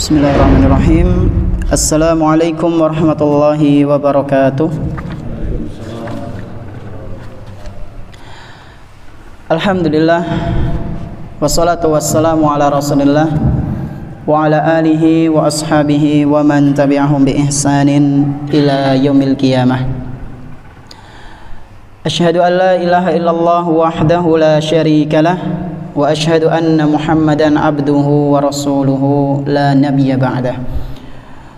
Bismillahirrahmanirrahim. Assalamualaikum warahmatullahi wabarakatuh. Alhamdulillah, wassalatu wassalamu ala rasulillah wa ala alihi wa ashabihi wa man tabi'ahum bi ihsanin ila yaumil qiyamah. Asyhadu an la ilaha illallah wahdahu la syarikalah wa asyhadu anna Muhammadan abduhu wa rasuluhu la nabiyya ba'dah.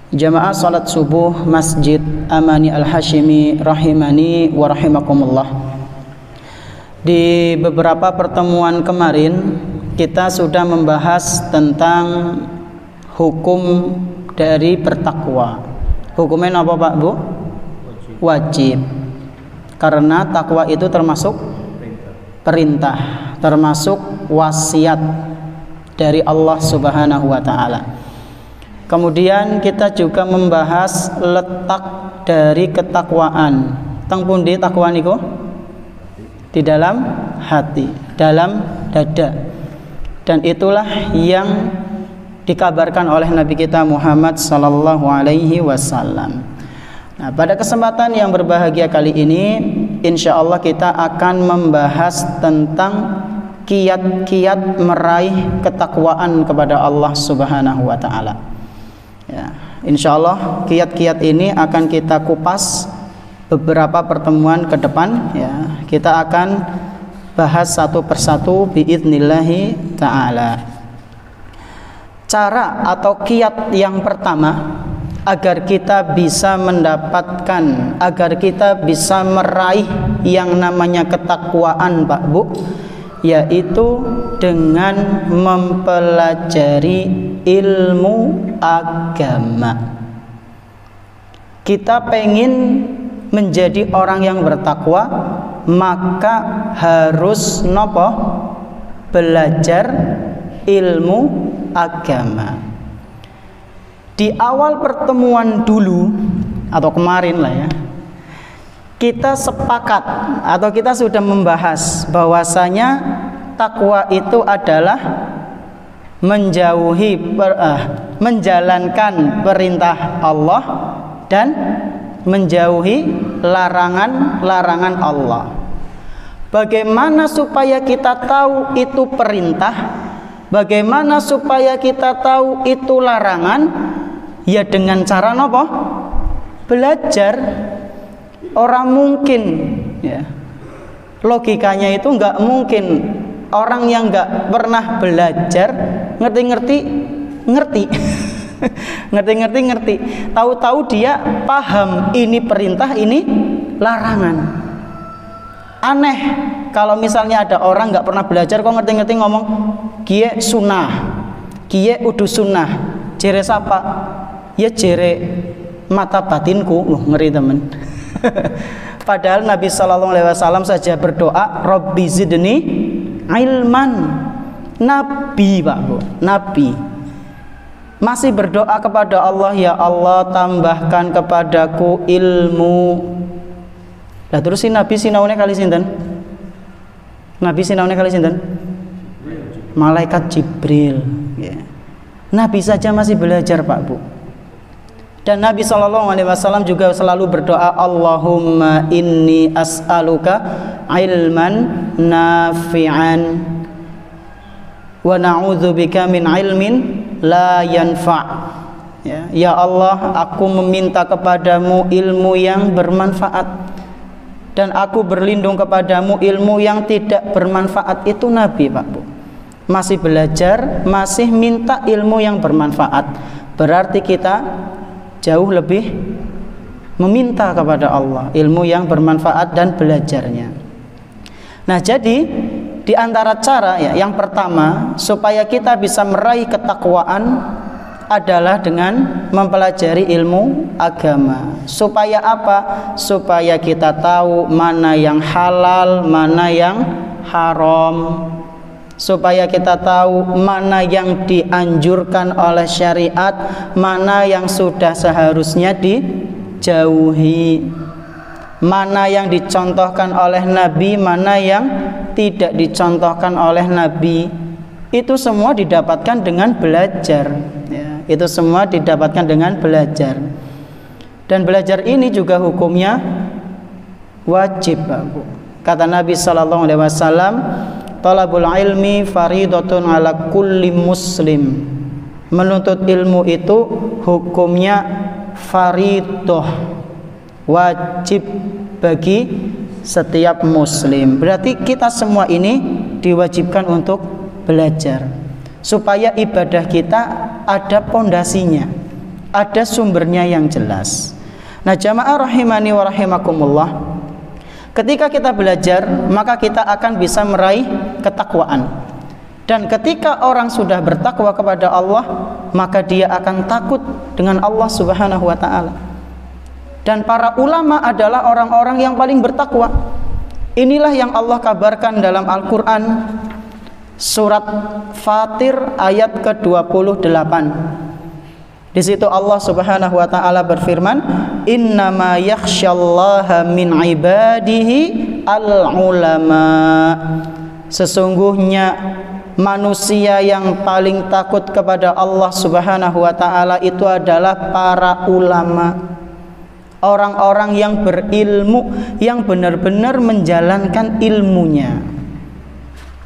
Jamaah salat subuh Masjid Amani Al-Hashimi rahimani wa rahimakumullah. Di beberapa pertemuan kemarin kita sudah membahas tentang hukum dari bertakwa. Hukumnya apa Pak Bu? Wajib. Karena takwa itu termasuk perintah, termasuk wasiat dari Allah Subhanahu wa taala. Kemudian kita juga membahas letak dari ketakwaan. Teng pundi takwa niku? Di dalam hati, dalam dada. Dan itulah yang dikabarkan oleh Nabi kita Muhammad sallallahu alaihi wasallam. Nah, pada kesempatan yang berbahagia kali ini, insya Allah kita akan membahas tentang kiat-kiat meraih ketakwaan kepada Allah Subhanahu wa taala. Ya, insya Allah kiat-kiat ini akan kita kupas beberapa pertemuan ke depan. Ya, kita akan bahas satu persatu biidnillahi taala. Cara atau kiat yang pertama agar kita bisa mendapatkan, agar kita bisa meraih yang namanya ketakwaan Pak Bu, yaitu dengan mempelajari ilmu agama. Kita pengen menjadi orang yang bertakwa, maka harus nopo? Belajar ilmu agama. Di awal pertemuan dulu atau kemarin lah ya, kita sepakat atau kita sudah membahas bahwasanya takwa itu adalah menjalankan perintah Allah dan menjauhi larangan-larangan Allah. Bagaimana supaya kita tahu itu perintah? Bagaimana supaya kita tahu itu larangan? Ya dengan cara apa? Belajar. Orang mungkin ya, logikanya itu nggak mungkin orang yang nggak pernah belajar ngerti ngerti tahu-tahu dia paham ini perintah, ini larangan. Aneh kalau misalnya ada orang nggak pernah belajar kok ngerti ngomong kie sunnah, kie udu sunnah, jere sapa? Ya jere mata batinku. Ngeri temen. Padahal Nabi Sallallahu Alaihi Wasallam saja berdoa Rabbi zidni ilman. Nabi Pak Bu, Nabi masih berdoa kepada Allah, ya Allah tambahkan kepadaku ilmu. Lah terus si Nabi sinaune kali sinten? Nabi sinaune kali sinten? Malaikat Jibril ya. Nabi saja masih belajar Pak Bu. Dan Nabi SAW juga selalu berdoa Allahumma inni as'aluka ilman nafi'an wa na'udzubika min ilmin la yanfa'. Ya Allah, aku meminta kepadamu ilmu yang bermanfaat dan aku berlindung kepadamu ilmu yang tidak bermanfaat. Itu Nabi Pak Bu, masih belajar, masih minta ilmu yang bermanfaat. Berarti kita jauh lebih meminta kepada Allah ilmu yang bermanfaat dan belajarnya. Nah, jadi di antara cara ya, yang pertama supaya kita bisa meraih ketakwaan adalah dengan mempelajari ilmu agama. Supaya apa? Supaya kita tahu mana yang halal, mana yang haram. Supaya kita tahu mana yang dianjurkan oleh syariat, mana yang sudah seharusnya dijauhi, mana yang dicontohkan oleh Nabi, mana yang tidak dicontohkan oleh Nabi. Itu semua didapatkan dengan belajar ya. Itu semua didapatkan dengan belajar. Dan belajar ini juga hukumnya wajib, Pak Bu. Kata Nabi sallallahu alaihi wasallam, "Talabul ilmi faridatun ala kulli muslim." Menuntut ilmu itu hukumnya faridah, wajib bagi setiap muslim. Berarti kita semua ini diwajibkan untuk belajar supaya ibadah kita ada pondasinya, ada sumbernya yang jelas. Nah, jamaah rahimani wa rahimakumullah, ketika kita belajar maka kita akan bisa meraih ketakwaan. Dan ketika orang sudah bertakwa kepada Allah, maka dia akan takut dengan Allah Subhanahu wa ta'ala. Dan para ulama adalah orang-orang yang paling bertakwa. Inilah yang Allah kabarkan dalam Al-Quran, surat Fatir ayat ke-28. Di situ Allah Subhanahu wa ta'ala berfirman, "Innama yakhsyallaha min ibadihi al-ulama." Sesungguhnya manusia yang paling takut kepada Allah Subhanahu wa ta'ala itu adalah para ulama, orang-orang yang berilmu, yang benar-benar menjalankan ilmunya.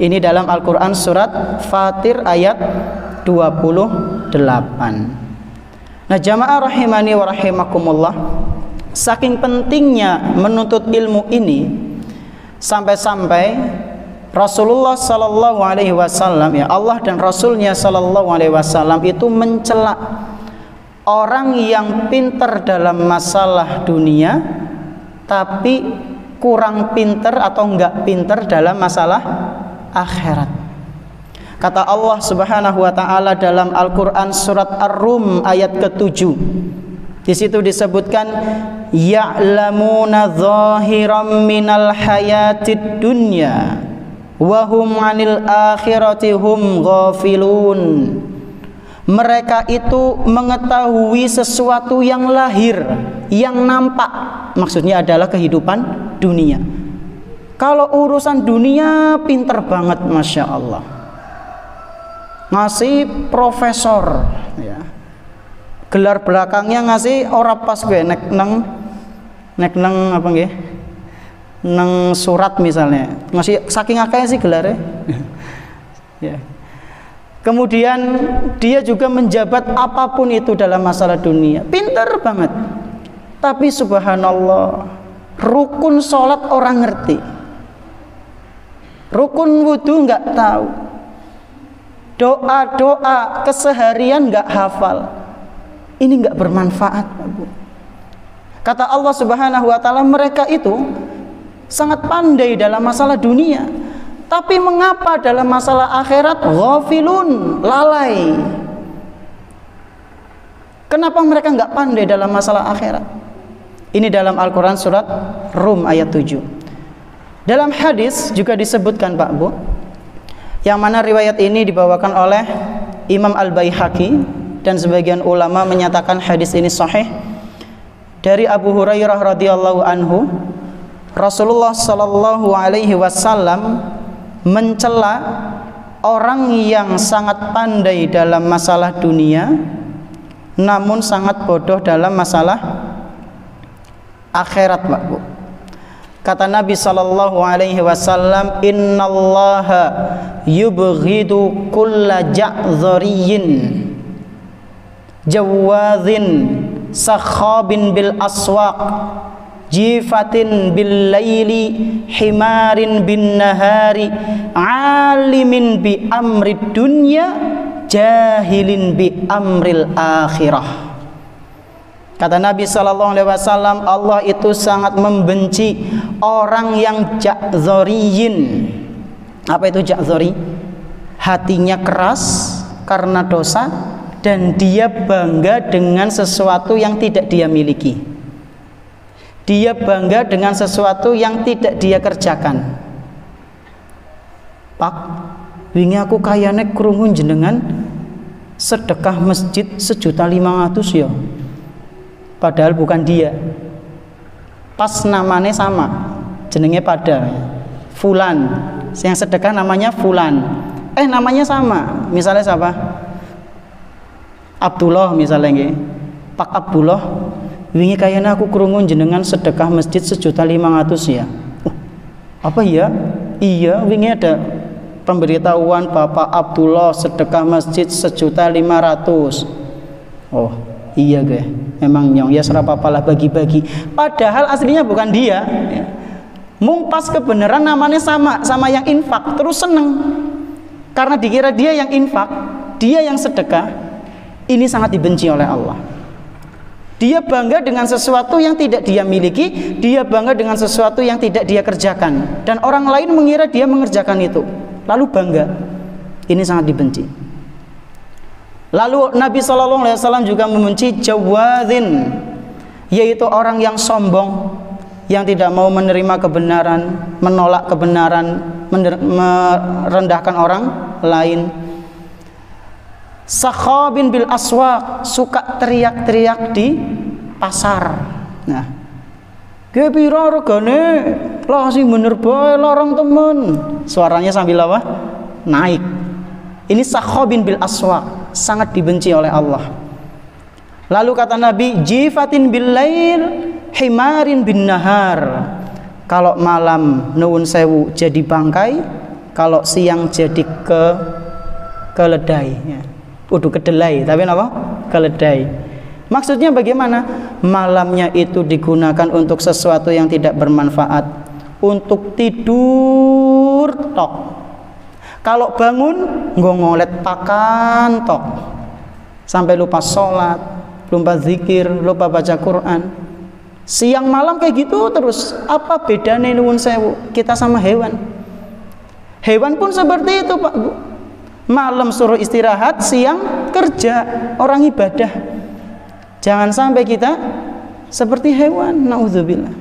Ini dalam Al-Quran surat Fatir ayat 28. Nah, jamaah rahimani wa rahimakumullah, saking pentingnya menuntut ilmu ini sampai-sampai Rasulullah sallallahu alaihi wasallam, ya Allah dan Rasulnya sallallahu alaihi wasallam itu mencela orang yang pintar dalam masalah dunia tapi kurang pintar atau enggak pintar dalam masalah akhirat. Kata Allah Subhanahu wa taala dalam Al-Qur'an surat Ar-Rum ayat ke-7. Di situ disebutkan, ya'lamuna zahiram minal hayatid dunya wa hum 'anil akhirati hum ghafilun. Mereka itu mengetahui sesuatu yang lahir, yang nampak. Maksudnya adalah kehidupan dunia. Kalau urusan dunia pinter banget, Masya Allah, ngasih profesor, ya, gelar belakangnya ngasih ora pas gue nek neng apa nggih, neng surat misalnya ngasih saking akeh sih gelarnya. Ya. Kemudian dia juga menjabat apapun itu dalam masalah dunia, pinter banget. Tapi subhanallah, rukun sholat orang ngerti, rukun wudhu nggak tahu, doa-doa keseharian nggak hafal. Ini nggak bermanfaat, Bu. Kata Allah Subhanahu wa taala, mereka itu sangat pandai dalam masalah dunia, tapi mengapa dalam masalah akhirat ghafilun, lalai? Kenapa mereka nggak pandai dalam masalah akhirat? Ini dalam Al-Quran surat Rum ayat 7. Dalam hadis juga disebutkan, Pak Bu, yang mana riwayat ini dibawakan oleh Imam Al-Baihaqi, dan sebagian ulama menyatakan hadis ini sahih, dari Abu Hurairah radhiyallahu anhu. Rasulullah sallallahu alaihi wasallam mencela orang yang sangat pandai dalam masalah dunia namun sangat bodoh dalam masalah akhirat, Pak Bu. Kata Nabi sallallahu alaihi wasallam, innallaha yubghidu kulla ja'dhariyin jawadzin sakhabin bil aswaq jifatin bil laili himarin bin nahari alimin bi amrid dunya jahilin bi amril akhirah. Kata Nabi sallallahu alaihi wasallam, Allah itu sangat membenci orang yang ja'dzoriyin. Apa itu ja'dzori? Hatinya keras karena dosa dan dia bangga dengan sesuatu yang tidak dia miliki. Dia bangga dengan sesuatu yang tidak dia kerjakan. Pak, wingi aku kayane krungu jenengan sedekah masjid 1.500.000 ya. Padahal bukan dia. Pas namanya sama, jenenge pada Fulan, yang sedekah namanya Fulan. Namanya sama, misalnya siapa? Abdullah misalnya nggih. Pak Abdullah, wingi kayaknya aku krungu jenengan sedekah masjid 1.500.000 ya. Apa ya? Iya, wingi ada pemberitahuan Bapak Abdullah sedekah masjid 1.500.000. Oh, iya gue. Memang nyong ya serapapalah bagi-bagi. Padahal aslinya bukan dia. Ya. Mung pas kebenaran namanya sama yang infak, terus seneng. Karena dikira dia yang infak, dia yang sedekah. Ini sangat dibenci oleh Allah. Dia bangga dengan sesuatu yang tidak dia miliki, dia bangga dengan sesuatu yang tidak dia kerjakan, dan orang lain mengira dia mengerjakan itu, lalu bangga. Ini sangat dibenci. Lalu Nabi SAW juga membenci jawadzin, yaitu orang yang sombong, yang tidak mau menerima kebenaran, menolak kebenaran, merendahkan orang lain. Sakhabin bil aswaq, suka teriak-teriak di pasar. Nah, ge pira regane? Lah sing bener bae larang temen. Suaranya sambil apa? Naik. Ini sakhabin bil aswaq, sangat dibenci oleh Allah. Lalu kata Nabi, jifatin bil lail, himarin bin nahar. Kalau malam nuwun sewu jadi bangkai, kalau siang jadi keledai ya. Udah kedelai, tapi apa? Keledai. Maksudnya bagaimana? Malamnya itu digunakan untuk sesuatu yang tidak bermanfaat, untuk tidur tok. Kalau bangun ngolet pakan tok, sampai lupa sholat, lupa zikir, lupa baca Quran. Siang malam kayak gitu terus. Apa bedanya nuwun sewu kita sama hewan? Hewan pun seperti itu, Pak Bu. Malam suruh istirahat, siang kerja, orang ibadah. Jangan sampai kita seperti hewan, naudzubillah.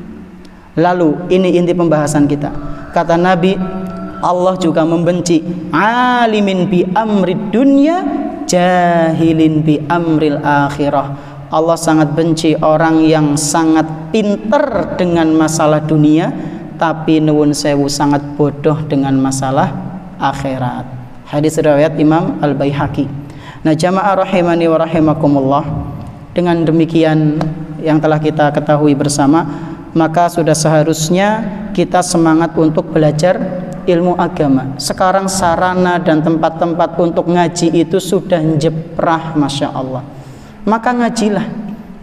Lalu ini inti pembahasan kita. Kata Nabi, Allah juga membenci alimin bi amrid dunya, jahilin bi amril akhirah. Allah sangat benci orang yang sangat pinter dengan masalah dunia, tapi nuwun sewu sangat bodoh dengan masalah akhirat. Hadis riwayat Imam Al-Baihaqi. Nah, jamaah rahimani wa rahimakumullah, dengan demikian yang telah kita ketahui bersama, maka sudah seharusnya kita semangat untuk belajar ilmu agama. Sekarang sarana dan tempat-tempat untuk ngaji itu sudah jeprah, Masya Allah. Maka ngajilah,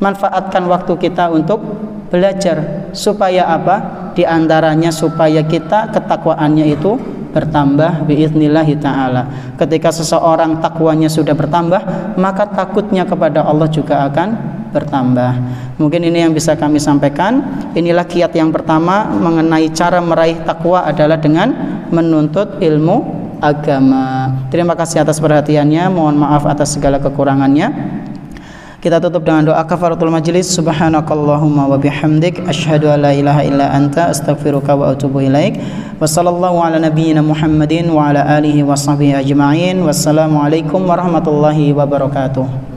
manfaatkan waktu kita untuk belajar. Supaya apa? Di antaranya supaya kita ketakwaannya itu bertambah biiznillahi ta'ala. Ketika seseorang takwanya sudah bertambah, maka takutnya kepada Allah juga akan bertambah. Mungkin ini yang bisa kami sampaikan. Inilah kiat yang pertama mengenai cara meraih takwa adalah dengan menuntut ilmu agama. Terima kasih atas perhatiannya, mohon maaf atas segala kekurangannya. Kita tutup dengan doa kafaratul majlis. Subhanakallahumma wa bihamdik, asyhadu an la ilaha illa anta, astaghfiruka wa atubu ilaik. Wa sallallahu ala nabiyyina Muhammadin wa ala alihi wa sahbihi ajma'in. Wassalamualaikum warahmatullahi wabarakatuh.